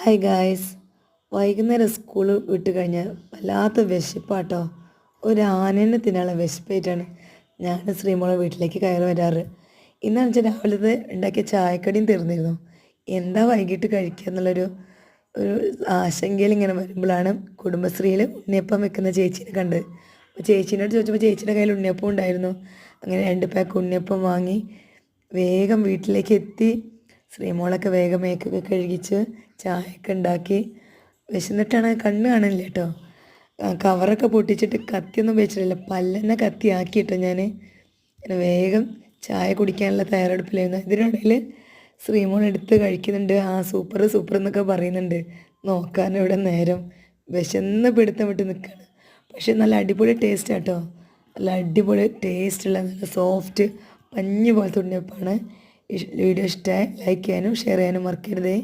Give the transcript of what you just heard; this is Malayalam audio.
Hi guys. വൈകുന്നേരം സ്കൂൾ വിട്ട് കഴിഞ്ഞാൽ വല്ലാത്ത വിശപ്പാട്ടോ. ഒരു ആനേനെ തിന്നാനുള്ള വിശപ്പായിട്ടാണ് ഞാൻ ശ്രീമോളെ വീട്ടിലേക്ക് കയറി വരാറ്. ഇന്നാണെന്ന് വെച്ചാൽ രാവിലത്തെ ഉണ്ടാക്കിയ ചായക്കടിയും തീർന്നിരുന്നു. എന്താ വൈകിട്ട് കഴിക്കുക എന്നുള്ളൊരു ഒരു ആശങ്കയിൽ ഇങ്ങനെ വരുമ്പോഴാണ് കുടുംബശ്രീയിൽ ഉണ്ണിയപ്പം വെക്കുന്ന ചേച്ചീനെ കണ്ടത്. അപ്പോൾ ചേച്ചീനോട് ചോദിച്ചപ്പോൾ ചേച്ചിയുടെ കയ്യിൽ ഉണ്ണിയപ്പം ഉണ്ടായിരുന്നു. അങ്ങനെ 2 പാക്ക് ഉണ്ണിയപ്പം വാങ്ങി വേഗം വീട്ടിലേക്ക് എത്തി. ശ്രീമോളൊക്കെ വേഗം മേക്കൊക്കെ കഴുകിച്ച് ചായയൊക്കെ ഉണ്ടാക്കി. വിശന്നിട്ടാണ് കണ്ണ് കാണില്ല കേട്ടോ. കവറൊക്കെ പൊട്ടിച്ചിട്ട് കത്തിയൊന്നും ഉപയോഗിച്ചിട്ടില്ല, പല്ലെന്നെ കത്തിയാക്കി കേട്ടോ. ഞാൻ അങ്ങനെ വേഗം ചായ കുടിക്കാനുള്ള തയ്യാറെടുപ്പിലായിരുന്നു. ഇതിനിടയിൽ ശ്രീമോൾ എടുത്ത് കഴിക്കുന്നുണ്ട്. സൂപ്പർ സൂപ്പർ എന്നൊക്കെ പറയുന്നുണ്ട്. നോക്കാൻ ഇവിടെ നേരം വിശന്ന് പിടുത്തം വിട്ട് നിൽക്കുകയാണ്. പക്ഷെ നല്ല അടിപൊളി ടേസ്റ്റ് കേട്ടോ. നല്ല അടിപൊളി ടേസ്റ്റുള്ള നല്ല സോഫ്റ്റ് പഞ്ഞ് പോലത്തെ ഉണ്ണിയപ്പമാണ്. വീഡിയോ ഇഷ്ടമായി ലൈക്ക് ചെയ്യാനും ഷെയർ ചെയ്യാനും മറക്കരുതേ.